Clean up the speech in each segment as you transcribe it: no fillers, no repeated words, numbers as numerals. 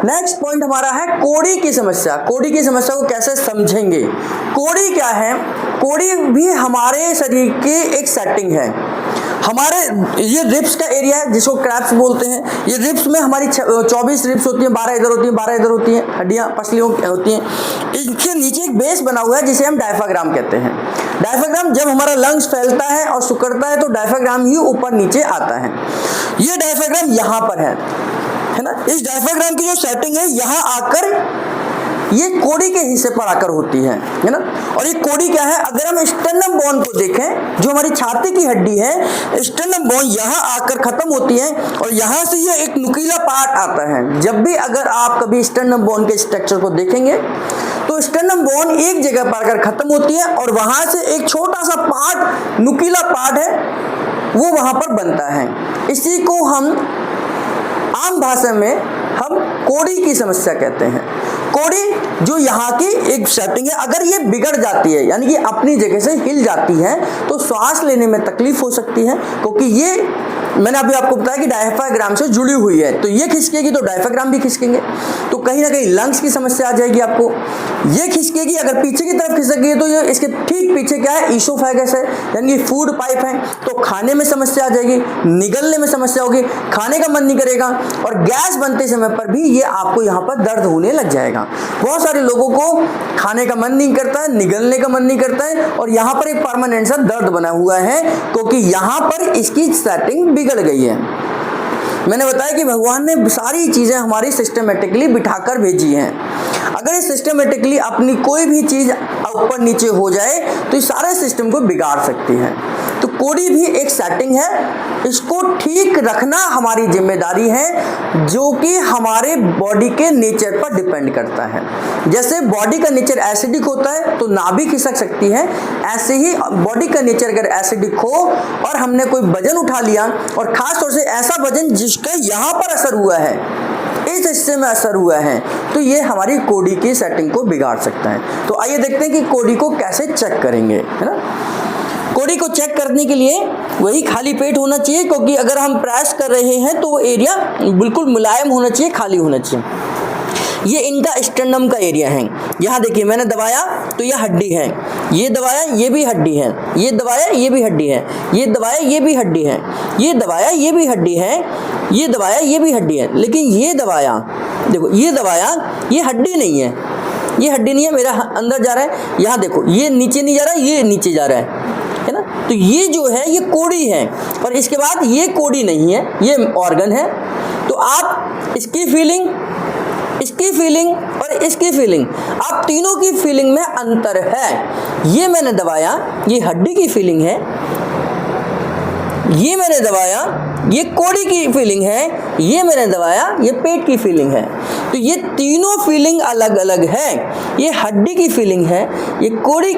Next point हमारा है कोड़ी की समस्या। कोड़ी की समस्या को कैसे समझेंगे? कोड़ी क्या है? कोड़ी भी हमारे शरीर की एक सेटिंग है। हमारे ये रिब्स का एरिया है जिसको क्रैप्स बोलते हैं। ये रिब्स में हमारी 24 रिब्स होती हैं, 12 इधर होती हैं, 12 इधर होती हैं, हड्डियां पसलियों होती हैं। इनके नीचे एक बेस बना हुआ है जिसे हम डायफ्राम कहते हैं। डायफ्राम जब हमारा लंग्स फैलता है और सिकुड़ता है तो डायफ्राम ही ऊपर नीचे आता है। ये डायफ्राम यहाँ पर है ना। इस डायफ्राम की जो सेटिंग है यहाँ आकर ये कोड़ी के हिस्से पर आकर होती है ना। और ये कोड़ी क्या है? अगर हम स्टर्नम बोन को देखें, जो हमारी छाती की हड्डी है, स्टर्नम बोन यहाँ आकर खत्म होती है और यहाँ से ये एक नुकीला पार्ट आता है। जब भी अगर आप कभी स्टर्नम बोन के स्ट्रक्चर को देखेंगे तो स्टर्नम बोन एक जगह पर आकर खत्म होती है और वहां से एक छोटा सा पार्ट, नुकीला पार्ट है, वो वहां पर बनता है। इसी को हम आम भाषा में हम कोड़ी की समस्या कहते हैं। कोड़ी जो यहाँ की एक सेटिंग है, अगर ये बिगड़ जाती है यानी कि अपनी जगह से हिल जाती है तो श्वास लेने में तकलीफ हो सकती है, क्योंकि ये मैंने अभी आपको बताया कि डायफ्राम से जुड़ी हुई है। तो ये खिसकेगी तो डायफ्राम भी खिसकेंगे, तो कहीं ना कहीं लंग्स की समस्या आ जाएगी आपको। ये खिसकेगी, अगर पीछे की तरफ खिसक गई तो ये इसके ठीक पीछे क्या है? ईसोफेगस है यानी कि फूड पाइप है, तो खाने में समस्या आ जाएगी, निगलने में समस्या होगी, खाने का मन नहीं करेगा और गैस बनते समय पर भी ये आपको यहाँ पर दर्द होने लग जाएगा। बहुत सारे लोगों को खाने का मन नहीं करता है, निगलने का मन नहीं करता है और यहाँ पर एक परमानेंट सा दर्द बना हुआ है क्योंकि यहाँ पर इसकी सेटिंग बिगड़ गई है। मैंने बताया कि भगवान ने सारी चीजें हमारी सिस्टमेटिकली बिठाकर भेजी हैं। अगर ये सिस्टमेटिकली अपनी कोई भी चीज ऊपर नीचे हो जाए तो इस सारे सिस्टम को बिगाड़ सकती है। तो कोड़ी भी एक सेटिंग है, इसको ठीक रखना हमारी जिम्मेदारी है, जो कि हमारे बॉडी के नेचर पर डिपेंड करता है। जैसे बॉडी का नेचर एसिडिक होता है तो नाभि खिसक सकती है, ऐसे ही बॉडी का नेचर अगर एसिडिक हो और हमने कोई वजन उठा लिया और खास तौर से ऐसा वजन जिसका यहाँ पर असर हुआ है, इस हिस्से में असर हुआ है, तो ये हमारी कोड़ी की सेटिंग को बिगाड़ सकता है। तो आइए देखते हैं कि कोड़ी को कैसे चेक करेंगे, है ना। कोड़ी को चेक करने के लिए वही खाली पेट होना चाहिए, क्योंकि अगर हम प्रेस कर रहे हैं तो वो एरिया बिल्कुल मुलायम होना चाहिए, खाली होना चाहिए। ये इनका स्टर्नम का एरिया है। यहाँ देखिए मैंने दबाया तो ये हड्डी है, ये दबाया ये भी हड्डी है, ये दबाया ये भी हड्डी है, ये दबाया ये भी हड्डी है, ये दबाया ये भी हड्डी है, ये दबाया ये भी हड्डी है। लेकिन ये दबाया, देखो ये दबाया, ये हड्डी नहीं है, ये हड्डी नहीं है, मेरा अंदर जा रहा है। यहाँ देखो ये नीचे नहीं जा रहा है, ये नीचे जा रहा है ना। तो ये जो है ये कोड़ी है और इसके बाद ये कोड़ी नहीं है, ये ऑर्गन है। तो आप इसकी फीलिंग, इसकी फीलिंग और इसकी फीलिंग, आप तीनों की फीलिंग में अंतर है। ये मैंने दबाया, ये हड्डी की फीलिंग है, ये मैंने दबाया, ये कोड़ी की फीलिंग है, ये मैंने दबाया, ये पेट की फीलिंग है। तो ये तीनों फीलिंग अलग अलग है। ये हड्डी की फीलिंग है, ये कोड़ी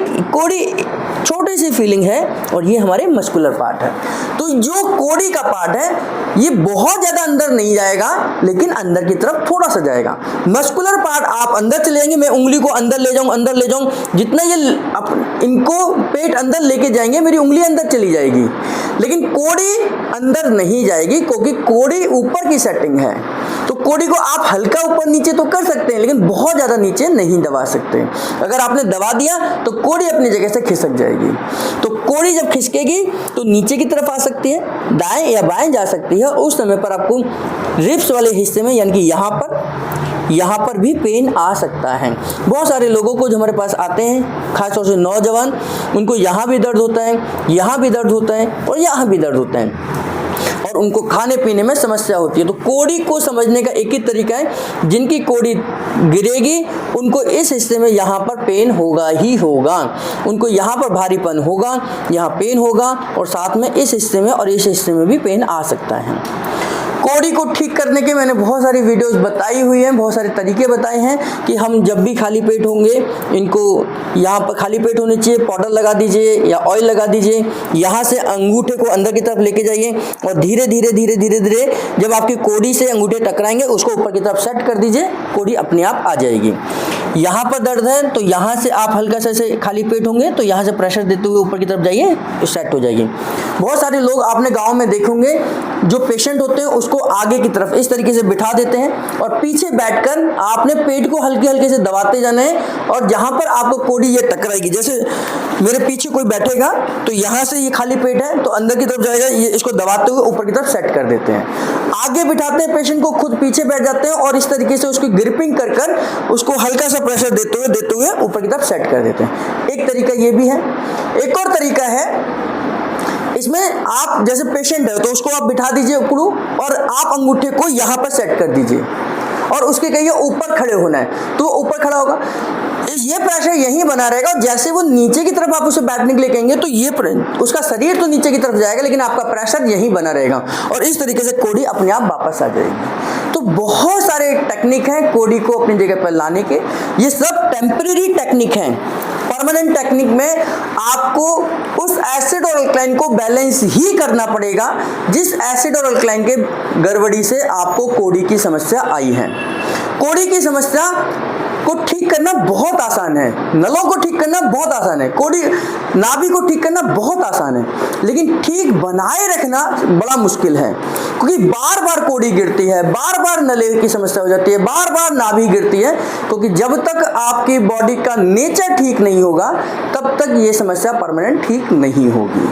छोटी सी फीलिंग है और ये हमारे मस्कुलर पार्ट है। तो जो कोड़ी का पार्ट है ये बहुत ज्यादा अंदर नहीं जाएगा, लेकिन अंदर की तरफ थोड़ा सा जाएगा। मस्कुलर पार्ट आप अंदर चले जाएंगे, मैं उंगली को अंदर ले जाऊं, जितना ये इनको पेट अंदर लेके जाएंगे मेरी उंगली अंदर चली जाएगी, लेकिन कोड़ी अंदर नहीं जाएगी क्योंकि कोड़ी ऊपर की सेटिंग है। तो कोड़ी को आप हल्का ऊपर नीचे तो कर सकते हैं, लेकिन बहुत ज्यादा नीचे नहीं दबा सकते। अगर आपने दबा दिया तो कोड़ी अपनी जगह से खिसक जाएगी। तो कोड़ी जब खिसकेगी तो नीचे की तरफ आ सकती है, दाएं या बाएं जा सकती है। उस समय पर आपको रिब्स वाले हिस्से में यानी कि यहाँ पर भी पेन आ सकता है। बहुत सारे लोगों को जो हमारे पास आते हैं, खासतौर से नौजवान, उनको यहाँ भी दर्द होता है, यहाँ भी दर्द होता है और यहाँ भी दर्द होता है और उनको खाने पीने में समस्या होती है। तो कोड़ी को समझने का एक ही तरीका है, जिनकी कोड़ी गिरेगी उनको इस हिस्से में यहाँ पर पेन होगा ही होगा, उनको यहाँ पर भारीपन होगा, यहाँ पेन होगा और साथ में इस हिस्से में और इस हिस्से में भी पेन आ सकता है। कोड़ी को ठीक करने के मैंने बहुत सारी वीडियोस बताई हुई हैं, बहुत सारे तरीके बताए हैं कि हम जब भी खाली पेट होंगे, इनको यहाँ पर खाली पेट होने चाहिए, पाउडर लगा दीजिए या ऑयल लगा दीजिए, यहाँ से अंगूठे को अंदर की तरफ लेके जाइए और धीरे धीरे जब आपकी कोड़ी से अंगूठे टकराएंगे उसको ऊपर की तरफ सेट कर दीजिए, कोड़ी अपने आप आ जाएगी। यहाँ पर दर्द है तो यहाँ से आप हल्का सा ऐसे खाली पेट होंगे तो यहाँ से प्रेशर देते हुए ऊपर की तरफ जाइए, सेट हो जाएगी। बहुत सारे लोग आपने गांव में देखे होंगे जो पेशेंट होते हैं उसको आगे की तरफ इस तरीके से बिठा देते हैं और पीछे बैठकर आपने पेट को हल्के हल्के से दबाते जाना है और जहाँ पर आपको कोड़ी ये टकराएगी, जैसे मेरे पीछे कोई बैठेगा तो यहाँ से ये खाली पेट है तो अंदर की तरफ जाएगा, ये इसको दबाते हुए ऊपर की तरफ सेट कर देते हैं। आगे बिठाते हैं पेशेंट को, खुद पीछे बैठ जाते हैं और इस तरीके से उसकी ग्रिपिंग कर कर उसको हल्का सा प्रेशर देते हुए ऊपर की तरफ सेट कर देते हैं। एक तरीका ये भी है। एक और तरीका है, इसमें आप जैसे पेशेंट है तो उसको आप बिठा दीजिए उकड़ू और आप अंगूठे को यहाँ पर सेट कर दीजिए और उसके कहिए ऊपर खड़े होना है तो वो ऊपर खड़ा होगा, ये प्रेशर यहीं बना रहेगा। जैसे वो नीचे की तरफ आप उसे बैठने के लिए कहेंगे तो ये उसका शरीर तो नीचे की तरफ जाएगा लेकिन आपका प्रेशर यहीं बना रहेगा और इस तरीके से कोड़ी अपने आप वापस आ जाएगी। तो बहुत सारे टेक्निक हैं कोड़ी को अपनी जगह पर लाने के, ये सब टेम्परेरी टेक्निक हैं। परमानेंट टेक्निक में आपको उस एसिड और अल्कलाइन को बैलेंस ही करना पड़ेगा जिस एसिड और अल्कलाइन के गड़बड़ी से आपको कोड़ी की समस्या आई है। कोड़ी की समस्या को ठीक करना बहुत आसान है, नलों को ठीक करना बहुत आसान है, कोड़ी नाभि को ठीक करना बहुत आसान है, लेकिन ठीक बनाए रखना बड़ा मुश्किल है क्योंकि बार बार कोड़ी गिरती है, बार बार नले की समस्या हो जाती है, बार बार नाभि गिरती है, क्योंकि जब तक आपकी बॉडी का नेचर ठीक नहीं होगा तब तक ये समस्या परमानेंट ठीक नहीं होगी।